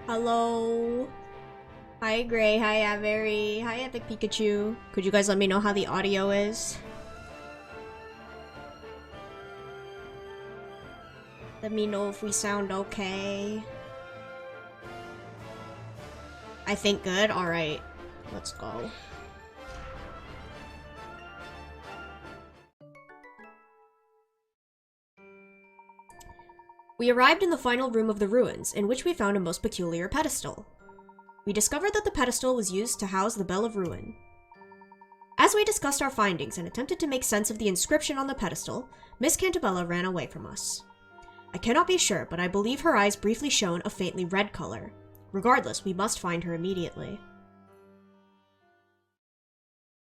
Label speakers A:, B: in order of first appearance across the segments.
A: Hello. Hi Gray, hi Avery, hi Epic Pikachu. Could you guys let me know how the audio is? Let me know if we sound okay. I think good? Alright. Let's go. We arrived in the final room of the ruins, in which we found a most peculiar pedestal. We discovered that the pedestal was used to house the Bell of Ruin. As we discussed our findings and attempted to make sense of the inscription on the pedestal, Miss Cantabella ran away from us. I cannot be sure, but I believe her eyes briefly shone a faintly red color. Regardless, we must find her immediately.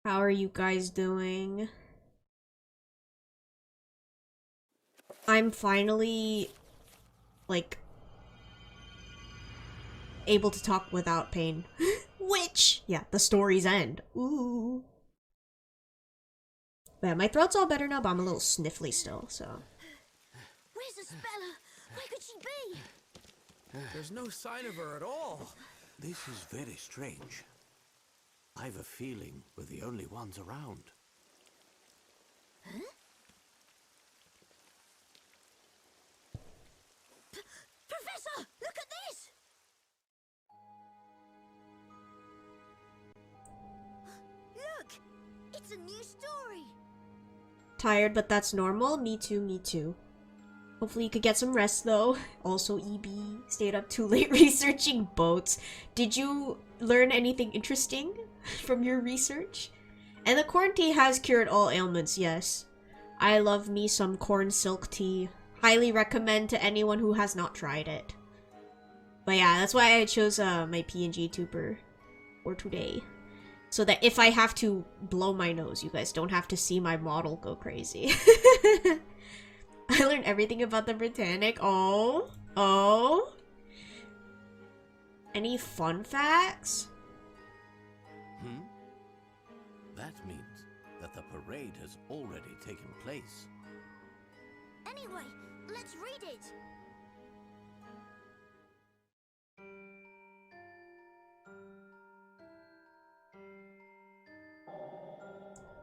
A: How are you guys doing? I'm finally, like, able to talk without pain. Which, yeah, the story's end. Ooh. Yeah, my throat's all better now, but I'm a little sniffly still, so.
B: Where's Espella? Where could she be?
C: There's no sign of her at all.
D: This is very strange. I've a feeling we're the only ones around.
B: Huh? Professor, look at this! Look! It's a new story!
A: Tired, but that's normal. Me too, me too. Hopefully you could get some rest, though. Also, EB stayed up too late researching boats. Did you learn anything interesting from your research? And the corn tea has cured all ailments, yes. I love me some corn silk tea. Highly recommend to anyone who has not tried it. But yeah, that's why I chose my PNG tuber for today. So that if I have to blow my nose, you guys don't have to see my model go crazy. I learned everything about the Britannic. Oh. Any fun facts?
D: That means that the parade has already taken place.
B: Anyway, let's read it!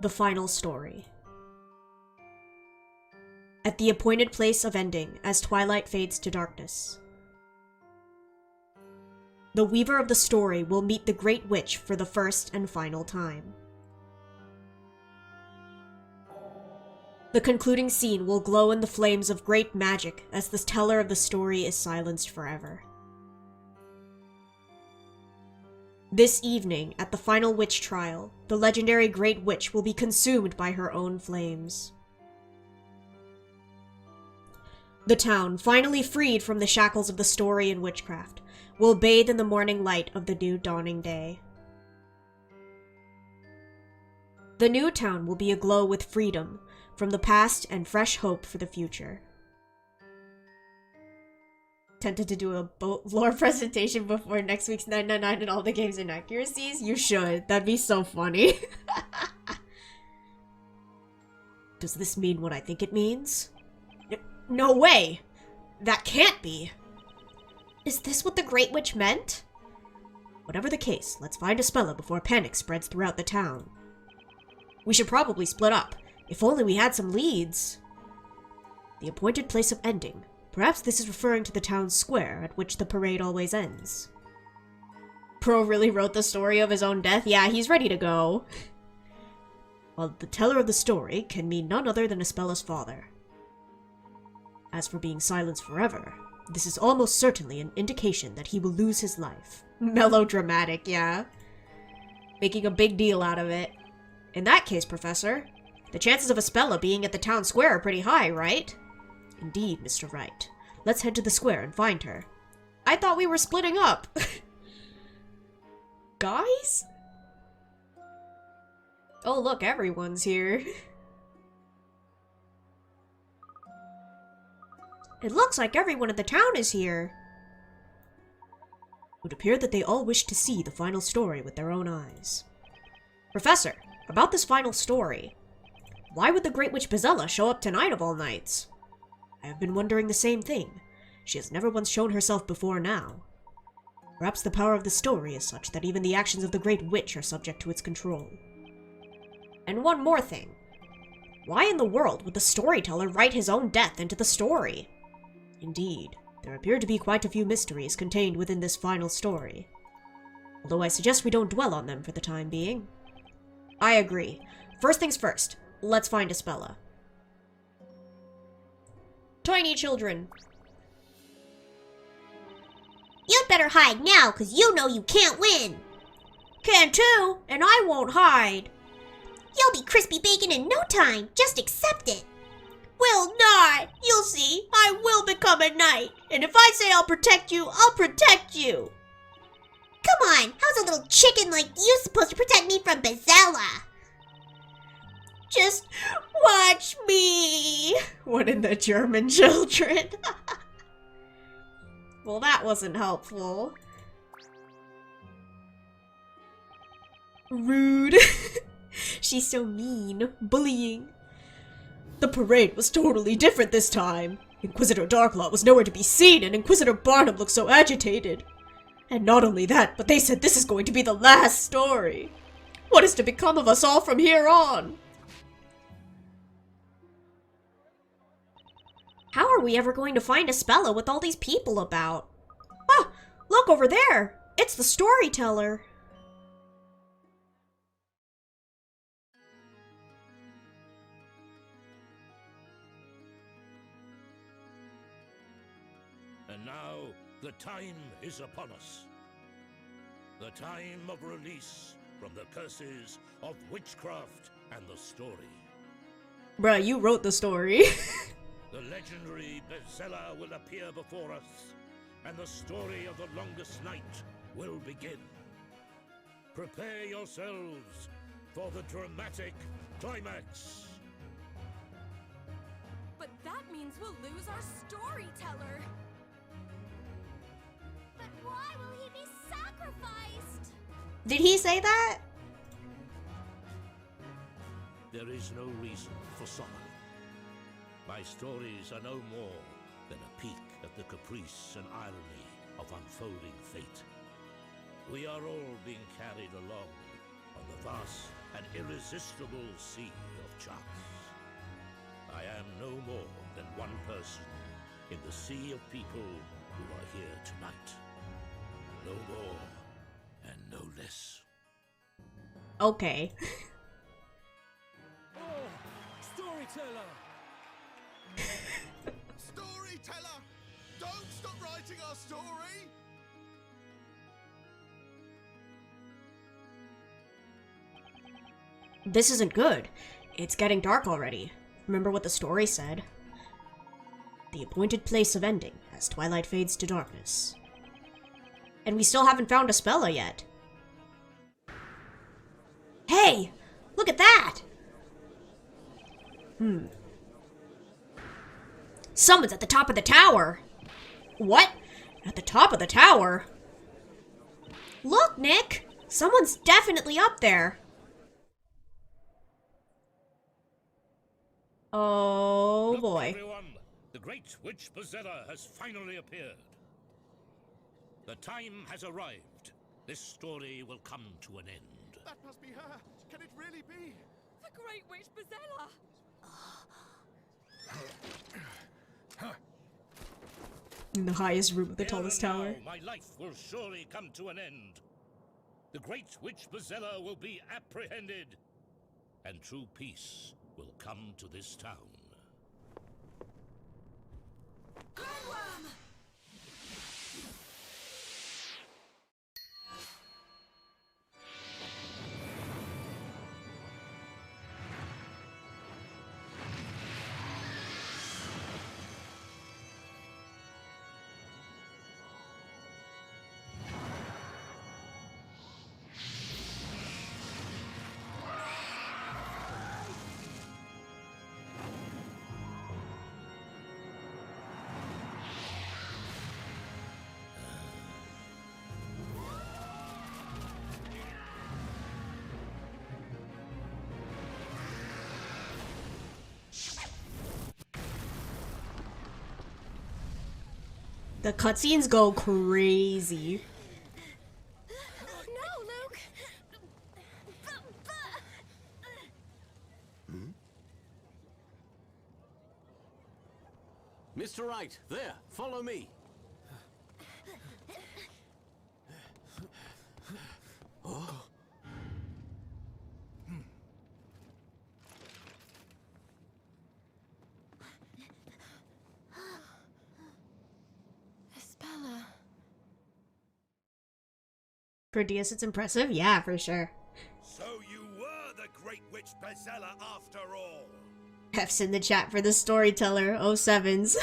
A: The final story. At the appointed place of ending, as twilight fades to darkness, the weaver of the story will meet the Great Witch for the first and final time. The concluding scene will glow in the flames of great magic as the teller of the story is silenced forever. This evening, at the final witch trial, the legendary Great Witch will be consumed by her own flames. The town, finally freed from the shackles of the story and witchcraft, will bathe in the morning light of the new dawning day. The new town will be aglow with freedom from the past and fresh hope for the future. Tempted to do a lore presentation before next week's 999 and all the games inaccuracies? You should. That'd be so funny. Does this mean what I think it means? No way! That can't be! Is this what the Great Witch meant? Whatever the case, let's find Espella before panic spreads throughout the town. We should probably split up. If only we had some leads. The appointed place of ending. Perhaps this is referring to the town square at which the parade always ends. Pro really wrote the story of his own death? Yeah, he's ready to go. While the teller of the story can mean none other than Espella's father. As for being silenced forever, this is almost certainly an indication that he will lose his life. Melodramatic, yeah. Making a big deal out of it. In that case, Professor, the chances of Espella being at the town square are pretty high, right? Indeed, Mr. Wright. Let's head to the square and find her. I thought we were splitting up. Guys? Oh, look, everyone's here. It looks like everyone in the town is here. It would appear that they all wish to see the final story with their own eyes. Professor, about this final story, why would the Great Witch Bezella show up tonight of all nights? I have been wondering the same thing. She has never once shown herself before now. Perhaps the power of the story is such that even the actions of the Great Witch are subject to its control. And one more thing. Why in the world would the storyteller write his own death into the story? Indeed, there appear to be quite a few mysteries contained within this final story. Although I suggest we don't dwell on them for the time being. I agree. First things first, let's find Espella. Tiny children.
B: You'd better hide now, cause you know you can't win.
A: Can too, and I won't hide.
B: You'll be crispy bacon in no time. Just accept it.
A: Will not. You'll see, I will become a knight. And if I say I'll protect you, I'll protect you.
B: Come on, how's a little chicken like you supposed to protect me from Bezella?
A: Just watch me. One in the German children. Well, that wasn't helpful. Rude. She's so mean. Bullying. The parade was totally different this time. Inquisitor Darklaw was nowhere to be seen, and Inquisitor Barnum looked so agitated. And not only that, but they said this is going to be the last story. What is to become of us all from here on? How are we ever going to find Espella with all these people about? Oh, look over there! It's the storyteller!
E: And now, the time is upon us. The time of release from the curses of witchcraft and the story.
A: Bruh, you wrote the story.
E: The legendary Bezella will appear before us, and the story of the longest night will begin. Prepare yourselves for the dramatic climax.
F: But that means we'll lose our storyteller.
B: But why will he be sacrificed?
A: Did he say that?
E: There is no reason for sorrow. My stories are no more than a peek at the caprice and irony of unfolding fate. We are all being carried along on the vast and irresistible sea of chance. I am no more than one person in the sea of people who are here tonight. No more and no less.
A: Okay.
C: Oh, Storyteller!
G: Storyteller! Don't stop writing our story!
A: This isn't good. It's getting dark already. Remember what the story said? The appointed place of ending, as twilight fades to darkness. And we still haven't found Espella yet. Hey! Look at that! Someone's at the top of the tower! What? At the top of the tower? Look, Nick! Someone's definitely up there. Oh
E: Look,
A: boy.
E: everyone, the great witch Bezella has finally appeared. The time has arrived. This story will come to an end.
G: That must be her! Can it really be?
F: The Great Witch Bezella!
A: In the highest room of the
E: Here
A: tallest
E: and
A: tower.
E: now, my life will surely come to an end. The great witch Bezella will be apprehended, and true peace will come to this town.
F: Glowworm!
A: The cutscenes go crazy.
D: Mr. Wright, there, follow me.
F: Espella.
A: For DS, it's impressive. Yeah, for sure.
E: So you were the great witch Bezella after all.
A: F's in the chat for the Storyteller 07s.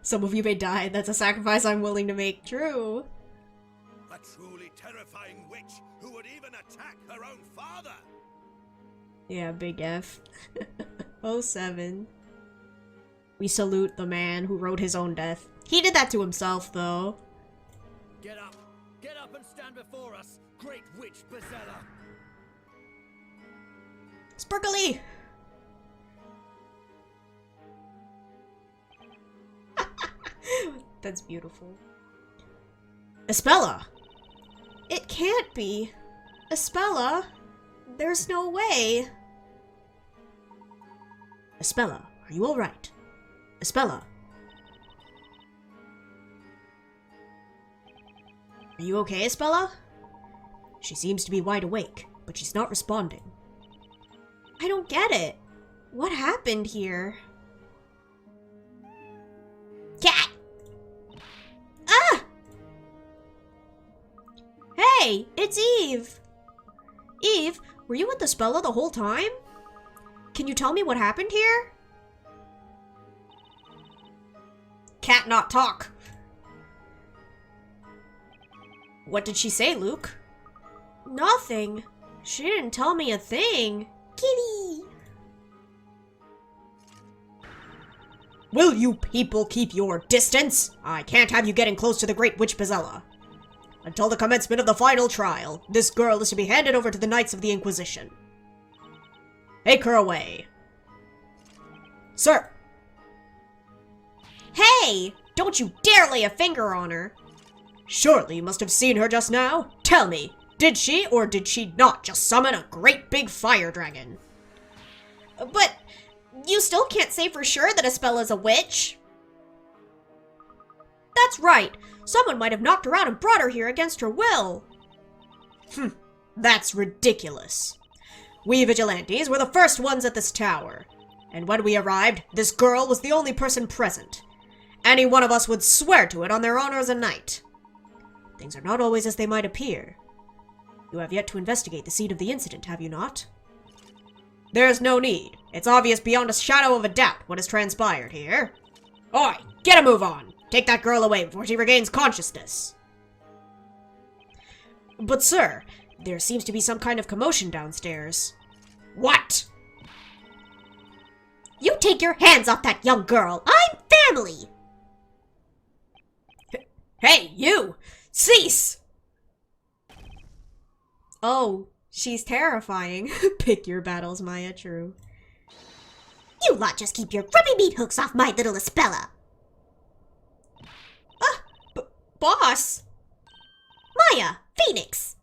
A: Some of you may die. That's a sacrifice I'm willing to make. True.
E: A truly terrifying witch who would even attack her own father.
A: Yeah, big F. 07. We salute the man who wrote his own death. He did that to himself, though.
C: Get up! Get up and stand before us, great witch Bezella!
A: Sparkly! That's beautiful. Espella! It can't be. Espella? There's no way. Espella, are you alright? Espella? Are you okay, Espella? She seems to be wide awake, but she's not responding. I don't get it. What happened here? Cat! Ah! Hey, it's Eve! Eve, were you with Espella the whole time? Can you tell me what happened here? Cat not talk. What did she say, Luke? Nothing. She didn't tell me a thing.
B: Kitty!
A: Will you people keep your distance? I can't have you getting close to the Great Witch Bezella. Until the commencement of the final trial, this girl is to be handed over to the Knights of the Inquisition. Take her away. Sir! Hey! Don't you dare lay a finger on her! Surely you must have seen her just now. Tell me, did she or did she not just summon a great big fire dragon? But you still can't say for sure that Espella's a witch. That's right. Someone might have knocked her out and brought her here against her will. That's ridiculous. We vigilantes were the first ones at this tower. And when we arrived, this girl was the only person present. Any one of us would swear to it on their honor as a knight. Things are not always as they might appear. You have yet to investigate the scene of the incident, have you not? There's no need. It's obvious beyond a shadow of a doubt what has transpired here. Oi, get a move on! Take that girl away before she regains consciousness. But sir, there seems to be some kind of commotion downstairs. What?
B: You take your hands off that young girl! I'm family!
A: Hey, you! Cease! Oh, she's terrifying. Pick your battles, Maya, true.
B: You lot just keep your grubby meat hooks off my little Espella!
A: Ah! Boss!
B: Maya! Phoenix!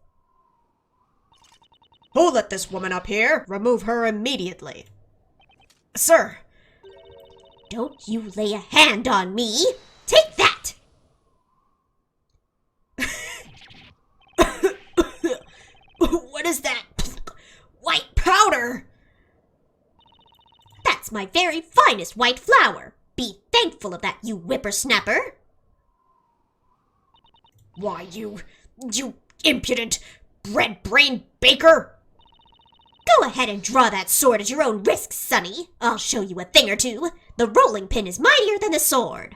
A: Who let this woman up here? Remove her immediately. Sir!
B: Don't you lay a hand on me! Take that!
A: What is that? White powder!
B: That's my very finest white flower! Be thankful of that, you whippersnapper!
A: Why, you impudent bread-brained baker!
B: Go ahead and draw that sword at your own risk, sonny. I'll show you a thing or two. The rolling pin is mightier than the sword.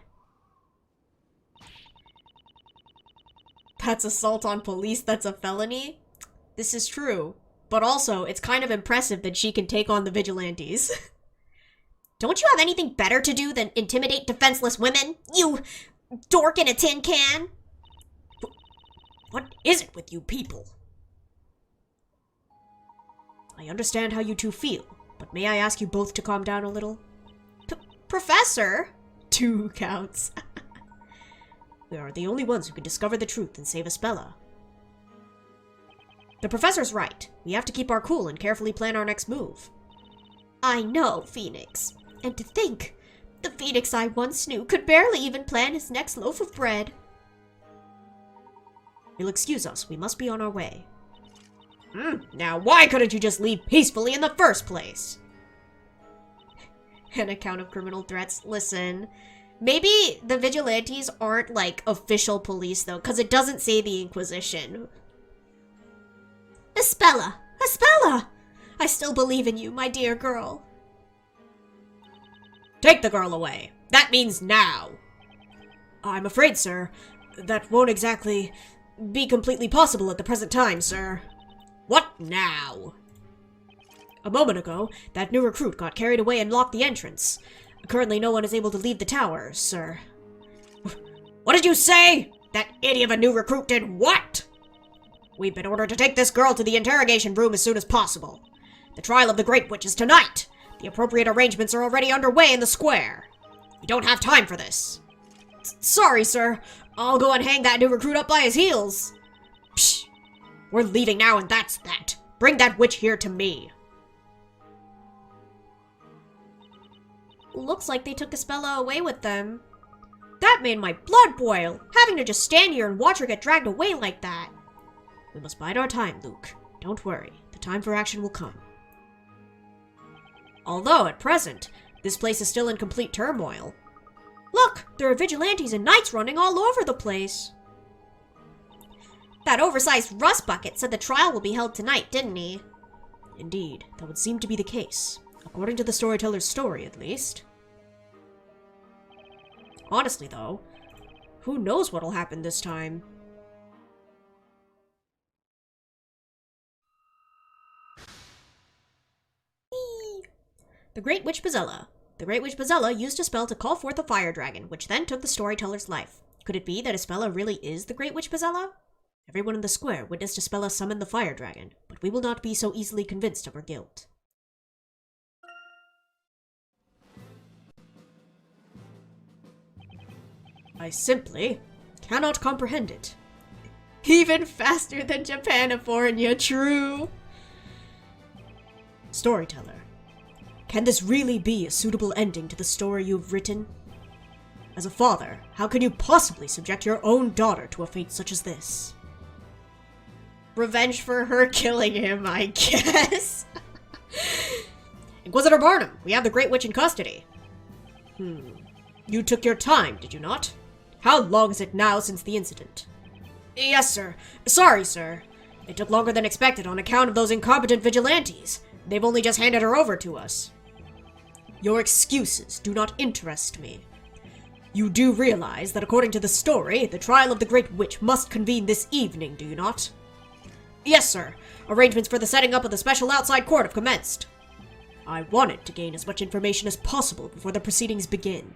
A: That's assault on police, that's a felony? This is true. But also, it's kind of impressive that she can take on the vigilantes. Don't you have anything better to do than intimidate defenseless women? You dork in a tin can? What is it with you people? I understand how you two feel, but may I ask you both to calm down a little? Professor? 2 counts. We are the only ones who can discover the truth and save Espella. The professor's right. We have to keep our cool and carefully plan our next move.
B: I know, Phoenix. And to think,
A: The Phoenix I once knew could barely even plan his next loaf of bread. You'll excuse us, we must be on our way. Now why couldn't you just leave peacefully in the first place? An account of criminal threats. Listen, maybe the vigilantes aren't like official police though, because it doesn't say the Inquisition.
B: Espella!
A: Espella! I still believe in you, my dear girl. Take the girl away. That means now. I'm afraid, sir, that won't exactly be completely possible at the present time, sir. What now? A moment ago, that new recruit got carried away and locked the entrance. Currently, no one is able to leave the tower, sir. What did you say? That idiot of a new recruit did what? We've been ordered to take this girl to the interrogation room as soon as possible. The trial of the Great Witch is tonight. The appropriate arrangements are already underway in the square. We don't have time for this. Sorry, sir. I'll go and hang that new recruit up by his heels. Psh! We're leaving now and that's that. Bring that witch here to me. Looks like they took Espella away with them. That made my blood boil, having to just stand here and watch her get dragged away like that. We must bide our time, Luke. Don't worry. The time for action will come. Although, at present, this place is still in complete turmoil. Look! There are vigilantes and knights running all over the place. That oversized rust bucket said the trial will be held tonight, didn't he? Indeed, that would seem to be the case. According to the storyteller's story, at least. Honestly, though, who knows what'll happen this time? The Great Witch Bezella. The Great Witch Bezella used a spell to call forth a fire dragon, which then took the storyteller's life. Could it be that Espella really is the Great Witch Bezella? Everyone in the square witnessed Espella summon the fire dragon, but we will not be so easily convinced of her guilt. I simply cannot comprehend it. Even faster than Japanifornia, true. Storyteller. Can this really be a suitable ending to the story you've written? As a father, how can you possibly subject your own daughter to a fate such as this? Revenge for her killing him, I guess. Inquisitor Barnum, we have the Great Witch in custody. You took your time, did you not? How long is it now since the incident? Yes, sir. Sorry, sir. It took longer than expected on account of those incompetent vigilantes. They've only just handed her over to us. Your excuses do not interest me. You do realize that according to the story, the trial of the Great Witch must convene this evening, do you not? Yes, sir. Arrangements for the setting up of the special outside court have commenced. I wanted to gain as much information as possible before the proceedings begin.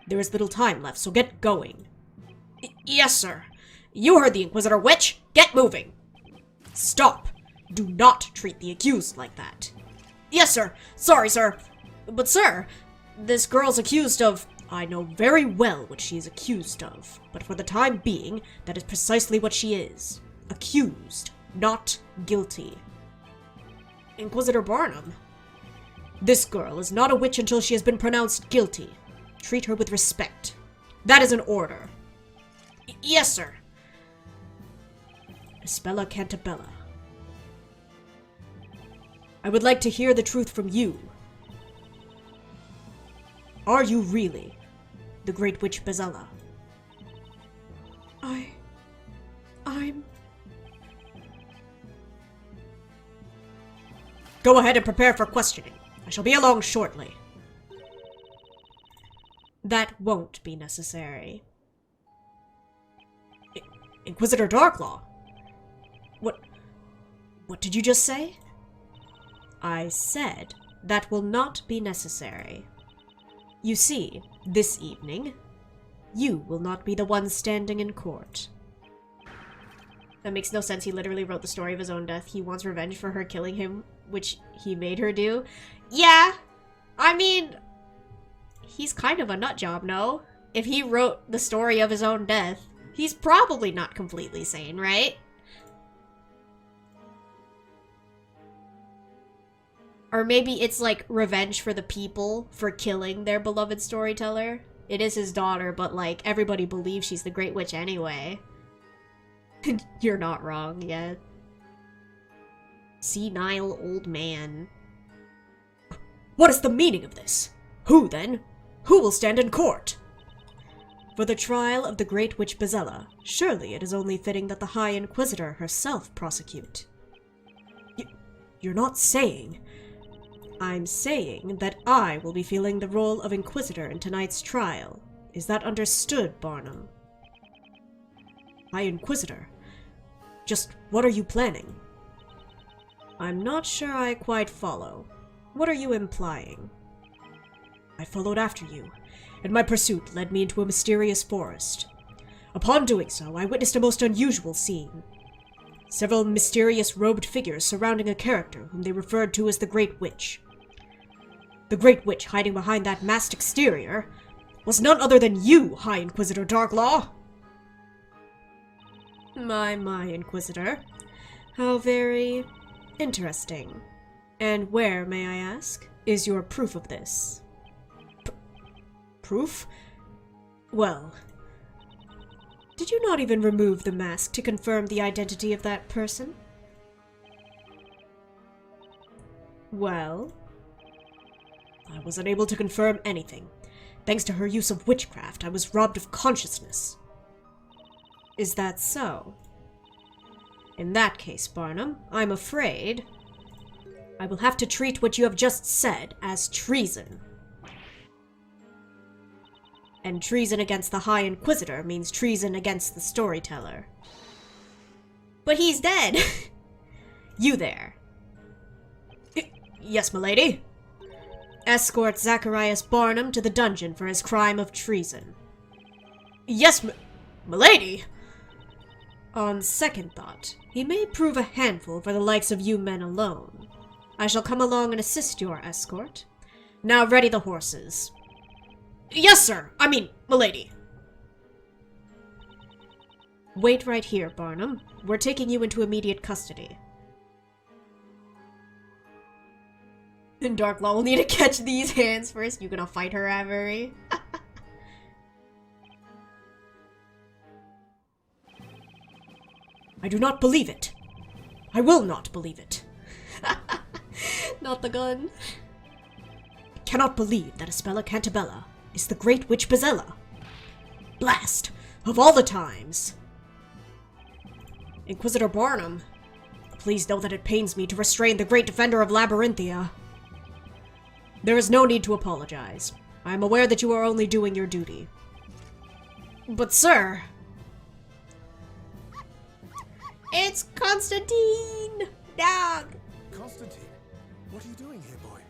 A: There is little time left, so get going. Yes, sir. You heard the Inquisitor Witch. Get moving. Stop. Do not treat the accused like that. Yes, sir. Sorry, sir. But, sir, this girl's accused of... I know very well what she is accused of, but for the time being, that is precisely what she is. Accused, not guilty. Inquisitor Barnum. This girl is not a witch until she has been pronounced guilty. Treat her with respect. That is an order. Yes, sir. Espella Cantabella. I would like to hear the truth from you. Are you really the Great Witch Bezella? I'm... Go ahead and prepare for questioning. I shall be along shortly. That won't be necessary. Inquisitor Darklaw? What did you just say? I said that will not be necessary. You see, this evening, you will not be the one standing in court. That makes no sense. He literally wrote the story of his own death. He wants revenge for her killing him, which he made her do. Yeah, I mean, he's kind of a nutjob, no? If he wrote the story of his own death, he's probably not completely sane, right? Or maybe it's like revenge for the people for killing their beloved storyteller. It is his daughter, but like everybody believes she's the Great Witch anyway. You're not wrong yet. Senile old man. What is the meaning of this? Who, then? Who will stand in court? For the trial of the Great Witch Bezella, surely it is only fitting that the High Inquisitor herself prosecute. You're not saying... I'm saying that I will be filling the role of Inquisitor in tonight's trial. Is that understood, Barnum? High Inquisitor? Just what are you planning? I'm not sure I quite follow. What are you implying? I followed after you, and my pursuit led me into a mysterious forest. Upon doing so, I witnessed a most unusual scene. Several mysterious robed figures surrounding a character whom they referred to as the Great Witch. The Great Witch hiding behind that masked exterior was none other than you, High Inquisitor Darklaw! My, Inquisitor. How very interesting. And where, may I ask, is your proof of this? Proof? Well, did you not even remove the mask to confirm the identity of that person? Well, I was unable to confirm anything. Thanks to her use of witchcraft, I was robbed of consciousness. Is that so? In that case, Barnum, I'm afraid I will have to treat what you have just said as treason. And treason against the High Inquisitor means treason against the Storyteller. But he's dead! You there. Yes, milady? Escort Zacharias Barnum to the dungeon for his crime of treason. Yes, milady! On second thought, he may prove a handful for the likes of you men alone. I shall come along and assist your escort. Now ready the horses. Yes, sir! I mean, milady. Wait right here, Barnum. We're taking you into immediate custody. And Darklaw will need to catch these hands first. You gonna fight her, Avery? I do not believe it. I will not believe it. Not the gun. I cannot believe that Espella Cantabella is the Great Witch Bezella. Blast! Of all the times! Inquisitor Barnum, please know that it pains me to restrain the great defender of Labyrinthia. There is no need to apologize. I am aware that you are only doing your duty. But sir... It's Constantine! Dog!
G: Constantine, what are you doing here, boy?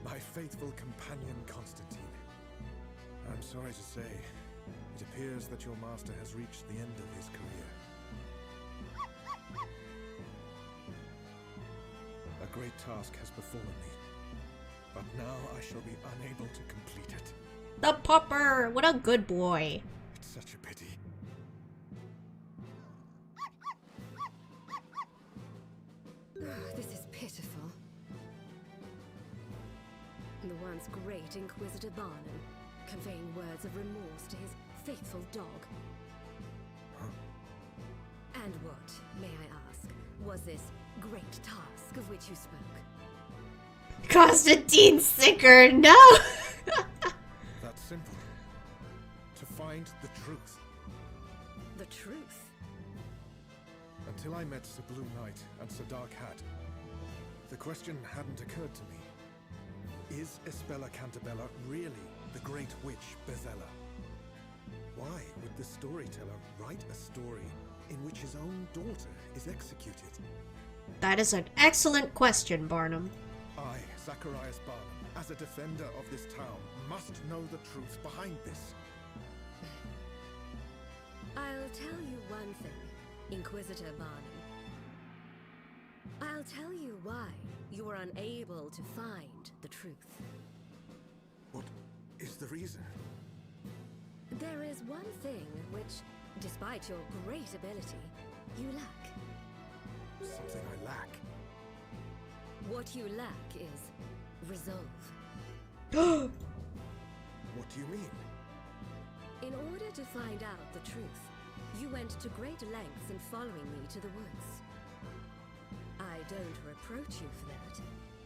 G: My faithful companion, Constantine. I'm sorry to say, it appears that your master has reached the end of his career. A great task has befallen me, but now I shall be unable to complete it.
A: The pupper! What a good boy.
G: It's such a pity.
H: This is pitiful. The once great Inquisitor Barnum, conveying words of remorse to his faithful dog.
G: Huh?
H: And what, may I ask, was this great task of which you spoke?
A: Constantine sicker, no!
G: That's simple. To find the truth.
H: The truth?
G: Until I met Sir Blue Knight and Sir Dark Hat, the question hadn't occurred to me. Is Espella Cantabella really the Great Witch Bezella? Why would the storyteller write a story in which his own daughter is executed?
A: That is an excellent question, Barnum.
G: I, Zacharias Barnum, as a defender of this town, must know the truth behind this.
H: I'll tell you one thing, Inquisitor Barnum. I'll tell you why you were unable to find the truth.
G: What is the reason?
H: There is one thing which, despite your great ability, you lack?
G: Something I lack.
H: What you lack is resolve.
G: What do you mean?
H: In order to find out the truth, you went to great lengths in following me to the woods. I don't reproach you for that.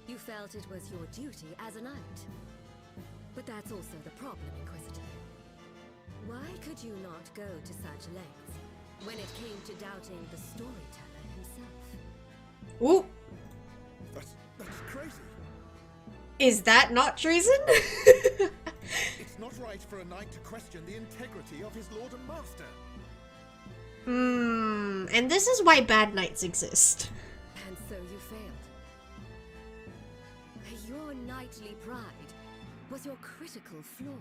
H: You felt it was your duty as a knight. But that's also the problem, Inquisitor. Why could you not go to such lengths when it came to doubting the Storyteller himself?
A: Ooh,
G: That's crazy.
A: is that not treason?
G: It's not right for a knight to question the integrity of his lord and master.
A: And this is why bad knights exist.
H: And so you failed. Your knightly pride was your critical flaw.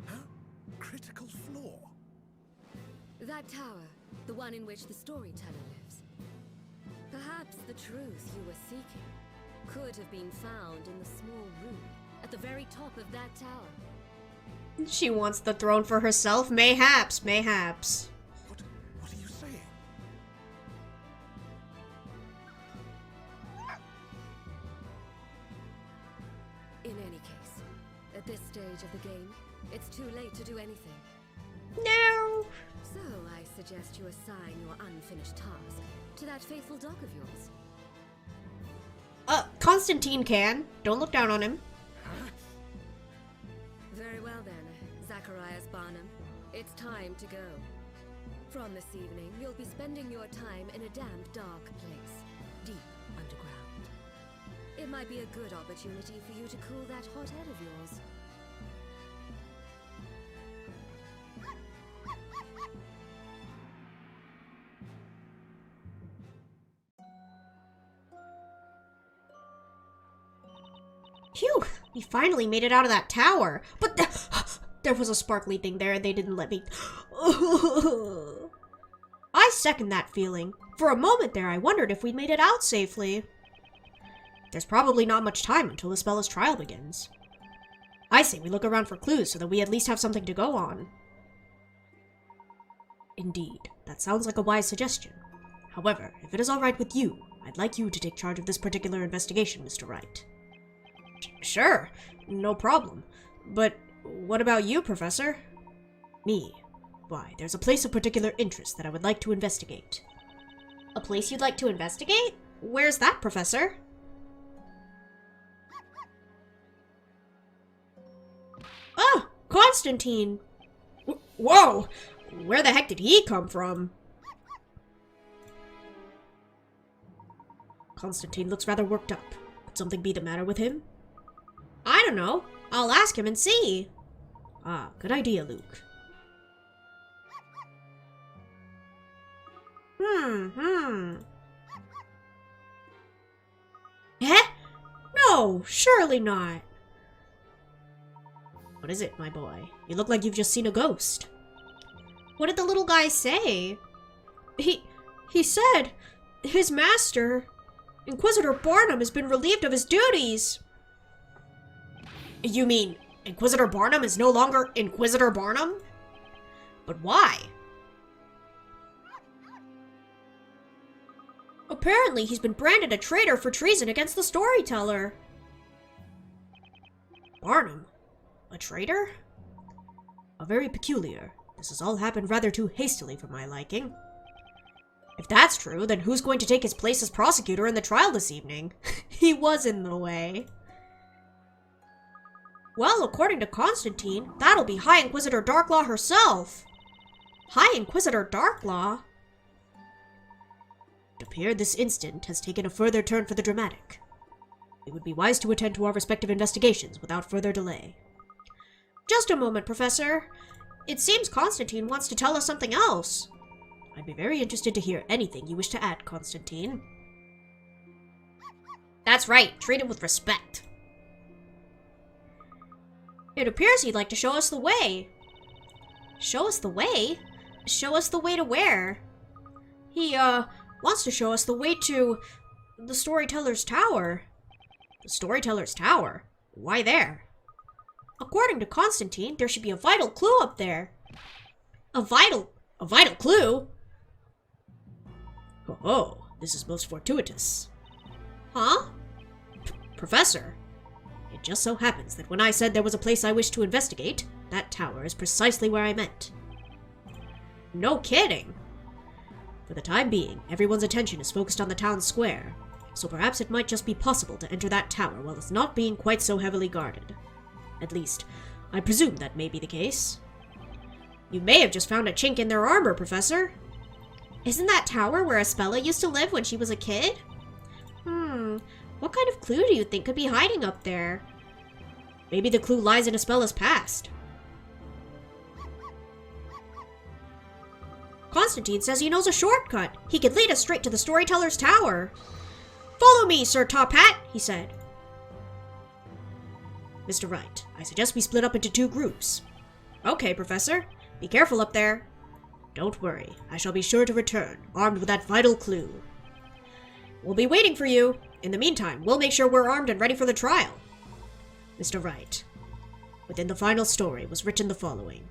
G: Huh? Critical flaw?
H: That tower, the one in which the Storyteller lives. Perhaps the truth you were seeking could have been found in the small room at the very top of that tower.
A: She wants the throne for herself? Mayhaps, mayhaps.
G: What are you saying?
H: In any case, at this stage of the game, it's too late to do anything.
A: No.
H: So I suggest you assign your unfinished task to that faithful dog of yours.
A: Constantine can. Don't look down on him.
H: Very well then, Zacharias Barnum. It's time to go. From this evening, you'll be spending your time in a damp, dark place, deep underground. It might be a good opportunity for you to cool that hot head of yours.
A: Phew, we finally made it out of that tower. But there was a sparkly thing there and they didn't let me. I second that feeling. For a moment there, I wondered if we'd made it out safely. There's probably not much time until Espella's trial begins. I say we look around for clues so that we at least have something to go on. Indeed, that sounds like a wise suggestion. However, if it is all right with you, I'd like you to take charge of this particular investigation, Mr. Wright. Sure, no problem. But what about you, Professor? Me? Why, there's a place of particular interest that I would like to investigate. A place you'd like to investigate? Where's that, Professor? Ah, Constantine! Whoa! Where the heck did he come from? Constantine looks rather worked up. Could something be the matter with him? I don't know. I'll ask him and see. Ah, good idea, Luke. Eh? No, surely not. What is it, my boy? You look like you've just seen a ghost. What did the little guy say? He said his master, Inquisitor Barnum, has been relieved of his duties. You mean Inquisitor Barnum is no longer Inquisitor Barnum? But why? Apparently, he's been branded a traitor for treason against the Storyteller. Barnum? A traitor? How very peculiar. This has all happened rather too hastily for my liking. If that's true, then who's going to take his place as prosecutor in the trial this evening? He was in the way. Well, according to Constantine, that'll be High Inquisitor Darklaw herself. High Inquisitor Darklaw? It appeared this instant has taken a further turn for the dramatic. It would be wise to attend to our respective investigations without further delay. Just a moment, Professor. It seems Constantine wants to tell us something else. I'd be very interested to hear anything you wish to add, Constantine. That's right, treat him with respect. It appears he'd like to show us the way. Show us the way? Show us the way to where? He, wants to show us the way to the Storyteller's Tower. The Storyteller's Tower? Why there? According to Constantine, there should be a vital clue up there. A vital clue? Oh, this is most fortuitous.
B: Huh?
A: Professor, it just so happens that when I said there was a place I wished to investigate, that tower is precisely where I meant. No kidding! For the time being, everyone's attention is focused on the town square, so perhaps it might just be possible to enter that tower while it's not being quite so heavily guarded. At least, I presume that may be the case. You may have just found a chink in their armor, Professor.
B: Isn't that tower where Espella used to live when she was a kid? What kind of clue do you think could be hiding up there?
A: Maybe the clue lies in Espella's past. Constantine says he knows a shortcut. He could lead us straight to the Storyteller's tower. Follow me, Sir Top Hat, he said. Mr. Wright, I suggest we split up into 2 groups. Okay, Professor. Be careful up there. Don't worry, I shall be sure to return, armed with that vital clue. We'll be waiting for you. In the meantime, we'll make sure we're armed and ready for the trial. Mr. Wright, within the final story was written the following.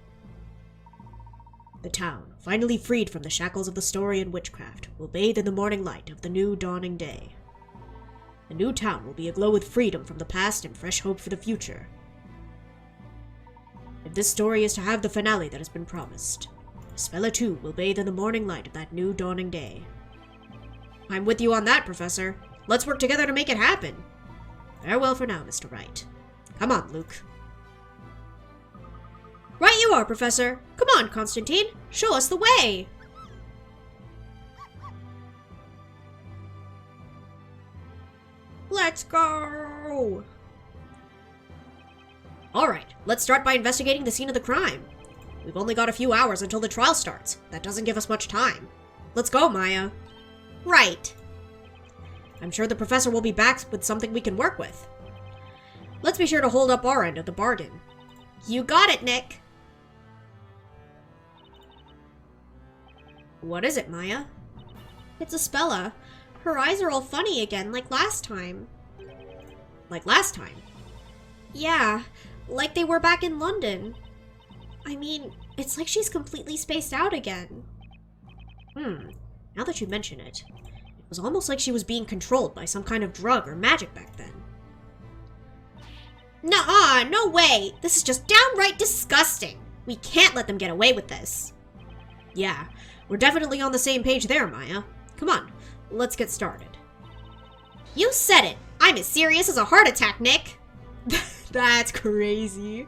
A: The town, finally freed from the shackles of the story and witchcraft, will bathe in the morning light of the new dawning day. The new town will be aglow with freedom from the past and fresh hope for the future. If this story is to have the finale that has been promised, Espella too will bathe in the morning light of that new dawning day. I'm with you on that, Professor. Let's work together to make it happen. Farewell for now, Mr. Wright. Come on, Luke. Right you are, Professor. Come on, Constantine. Show us the way. Let's go! Alright, let's start by investigating the scene of the crime. We've only got a few hours until the trial starts. That doesn't give us much time. Let's go, Maya.
B: Right.
A: I'm sure the professor will be back with something we can work with. Let's be sure to hold up our end of the bargain.
B: You got it, Nick.
A: What is it, Maya?
B: It's Espella. Her eyes are all funny again, like last time.
A: Like last time?
B: Yeah, like they were back in London. I mean, it's like she's completely spaced out again.
A: Now that you mention it, it was almost like she was being controlled by some kind of drug or magic back then.
B: Nuh-uh, no way! This is just downright disgusting! We can't let them get away with this.
A: Yeah, we're definitely on the same page there, Maya. Come on, let's get started.
B: You said it! I'm as serious as a heart attack, Nick!
A: That's crazy.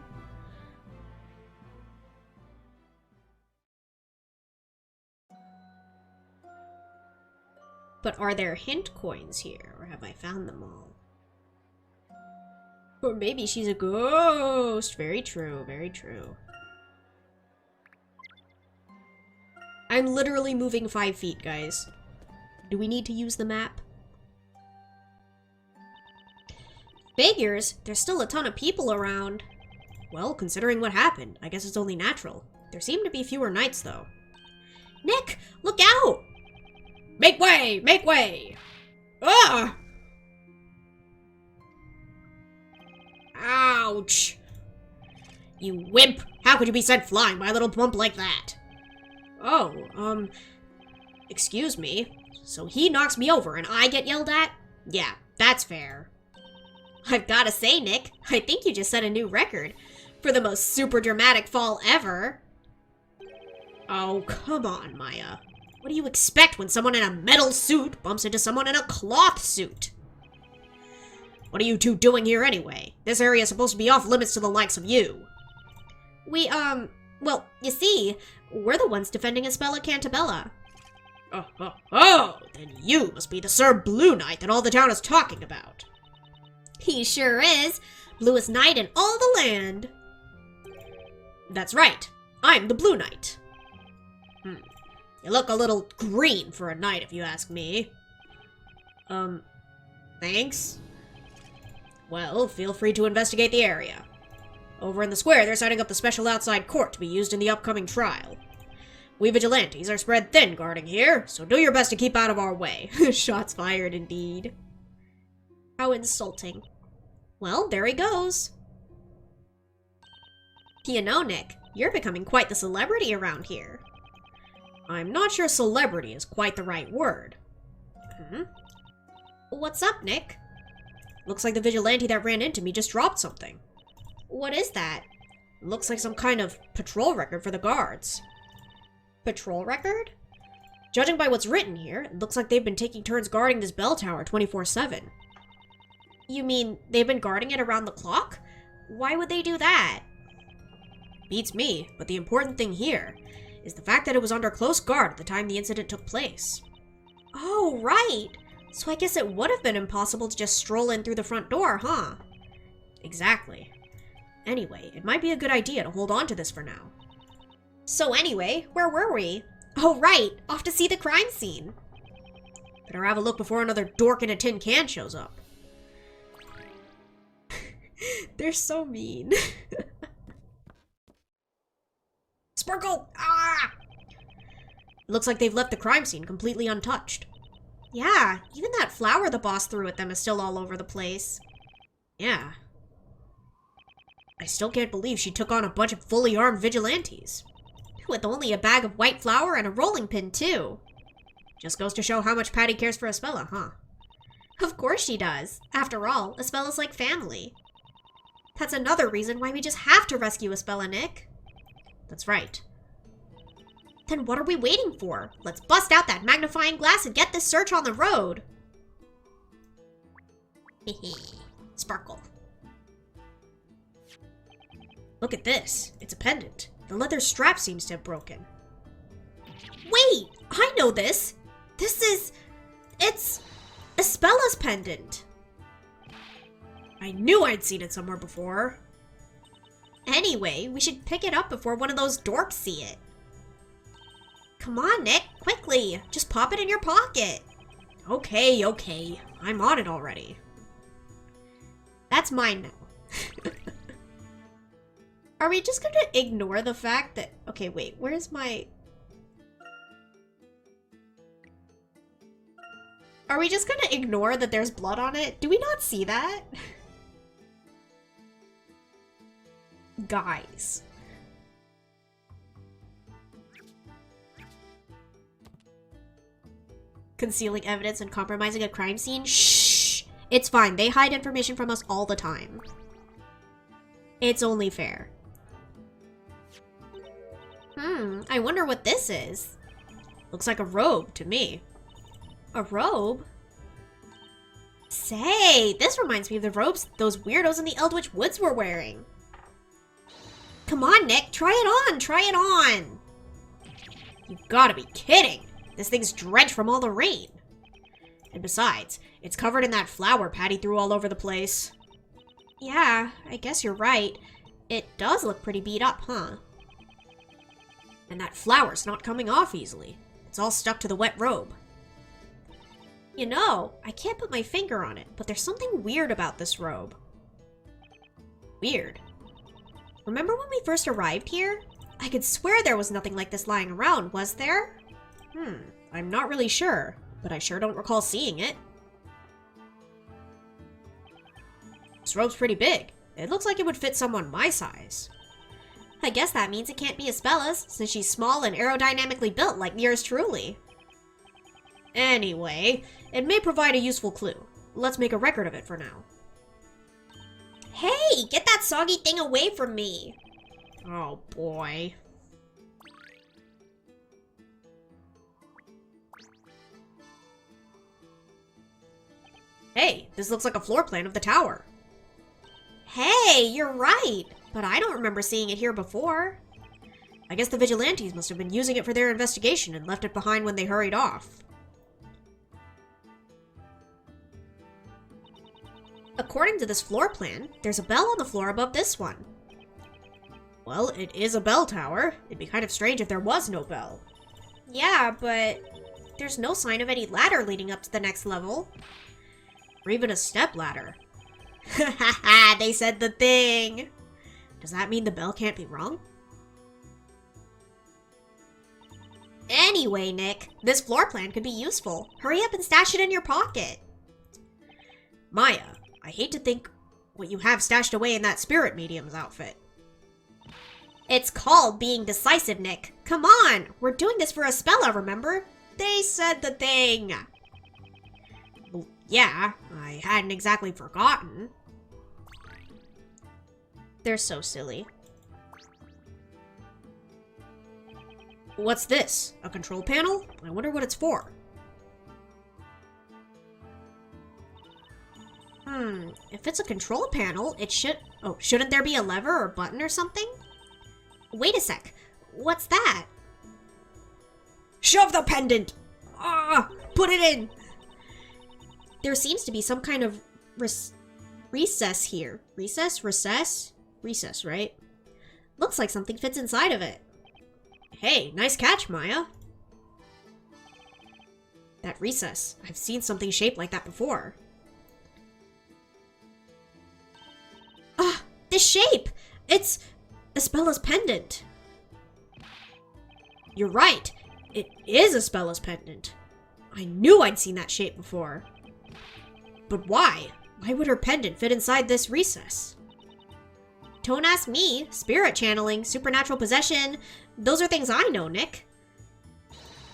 A: But are there hint coins here, or have I found them all? Or maybe she's a ghost. Very true, very true. I'm literally moving 5 feet, guys. Do we need to use the map?
B: Figures, there's still a ton of people around.
A: Well, considering what happened, I guess it's only natural. There seem to be fewer knights, though.
B: Nick, look out!
A: Make way! Make way! Ah! Ouch! You wimp! How could you be sent flying by a little bump like that? Oh, excuse me. So he knocks me over and I get yelled at? Yeah, that's fair.
B: I've gotta say, Nick, I think you just set a new record for the most super dramatic fall ever.
A: Oh, come on, Maya. What do you expect when someone in a metal suit bumps into someone in a cloth suit? What are you two doing here anyway? This area is supposed to be off limits to the likes of you.
B: We, well, you see, we're the ones defending Espella Cantabella.
A: Oh, then you must be the Sir Blue Knight that all the town is talking about.
B: He sure is. Bluest knight in all the land.
A: That's right. I'm the Blue Knight. You look a little green for a knight, if you ask me. Thanks. Well, feel free to investigate the area. Over in the square, they're setting up the special outside court to be used in the upcoming trial. We vigilantes are spread thin guarding here, so do your best to keep out of our way. Shots fired, indeed.
B: How insulting.
A: Well, there he goes.
B: You know, Nick, you're becoming quite the celebrity around here.
A: I'm not sure celebrity is quite the right word. What's up, Nick? Looks like the vigilante that ran into me just dropped something. What is that? Looks like some kind of patrol record for the guards. Patrol record? Judging by what's written here, it looks like they've been taking turns guarding this bell tower 24/7. You mean they've been guarding it around the clock? Why would they do that? Beats me, but the important thing here is the fact that it was under close guard at the time the incident took place. Oh, right! So I guess it would have been impossible to just stroll in through the front door, huh? Exactly. Anyway, it might be a good idea to hold on to this for now. So anyway, where were we? Oh right, off to see the crime scene. Better have a look before another dork in a tin can shows up. They're so mean. Sparkle! Ah! Looks like they've left the crime scene completely untouched. Yeah, even that flower the boss threw at them is still all over the place. Yeah. I still can't believe she took on a bunch of fully armed vigilantes. With only a bag of white flour and a rolling pin, too. Just goes to show how much Patty cares for Espella, huh? Of course she does. After all, Espella's like family. That's another reason why we just have to rescue Espella, Nick. That's right. Then what are we waiting for? Let's bust out that magnifying glass and get this search on the road. Sparkle. Look at this. It's a pendant. The leather strap seems to have broken. Wait! I know this! It's Espella's pendant. I knew I'd seen it somewhere before. Anyway, we should pick it up before one of those dorks see it. Come on, Nick, quickly! Just pop it in your pocket! Okay, okay. I'm on it already. That's mine now. Are we just gonna ignore the fact that... Okay, wait, where's my... Are we just gonna ignore that there's blood on it? Do we not see that? Guys. Concealing evidence and compromising a crime scene? Shh! It's fine, they hide information from us all the time. It's only fair. I wonder what this is. Looks like a robe to me. A robe? Say, this reminds me of the robes those weirdos in the Eldritch Woods were wearing. Come on, Nick, try it on, try it on. You've gotta be kidding. This thing's drenched from all the rain. And besides, it's covered in that flour Patty threw all over the place. Yeah, I guess you're right. It does look pretty beat up, huh? And that flour's not coming off easily. It's all stuck to the wet robe. You know, I can't put my finger on it, but there's something weird about this robe. Weird. Remember when we first arrived here? I could swear there was nothing like this lying around, was there? I'm not really sure, but I sure don't recall seeing it. This robe's pretty big. It looks like it would fit someone my size. I guess that means it can't be Espella's, since she's small and aerodynamically built like yours truly. Anyway, it may provide a useful clue. Let's make a record of it for now.
B: Hey, get that soggy thing away from me.
A: Oh boy. Hey, this looks like a floor plan of the tower.
B: Hey, you're right. But I don't remember seeing it here before.
A: I guess the vigilantes must have been using it for their investigation and left it behind when they hurried off. According to this floor plan, there's a bell on the floor above this one. Well, it is a bell tower. It'd be kind of strange if there was no bell. Yeah, but there's no sign of any ladder leading up to the next level. Or even a step ladder. Ha ha ha, they said the thing! Does that mean the bell can't be wrong? Anyway, Nick, this floor plan could be useful. Hurry up and stash it in your pocket. Maya, I hate to think what you have stashed away in that spirit medium's outfit. It's called being decisive, Nick. Come on, we're doing this for Espella, remember? They said the thing. yeah, I hadn't exactly forgotten. They're so silly. What's this? A control panel? I wonder what it's for. If it's a control panel, it should... Oh, shouldn't there be a lever or button or something? Wait a sec. What's that? Shove the pendant! Ah! Put it in! There seems to be some kind of recess here. Recess? Recess? Recess, right? Looks like something fits inside of it. Hey, nice catch, Maya. That recess. I've seen something shaped like that before. Ah, this shape! It's Espella's pendant. You're right. It is Espella's pendant. I knew I'd seen that shape before. But why? Why would her pendant fit inside this recess? Don't ask me. Spirit channeling, supernatural possession, those are things I know, Nick.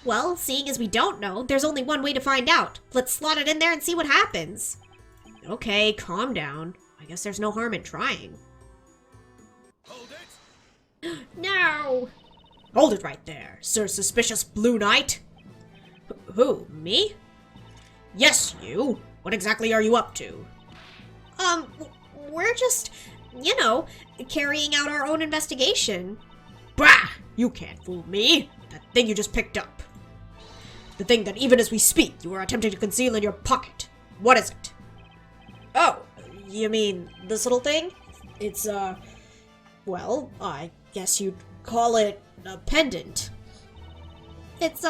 A: Well, seeing as we don't know, there's only one way to find out. Let's slot it in there and see what happens. Okay, calm down. I guess there's no harm in trying.
C: Hold it!
A: No! Hold it right there, Sir Suspicious Blue Knight. Who, me? Yes, you. What exactly are you up to? We're just, you know, carrying out our own investigation. Bah! You can't fool me. That thing you just picked up. The thing that even as we speak, you are attempting to conceal in your pocket. What is it? Oh, you mean this little thing? It's, well, I guess you'd call it a pendant. It's,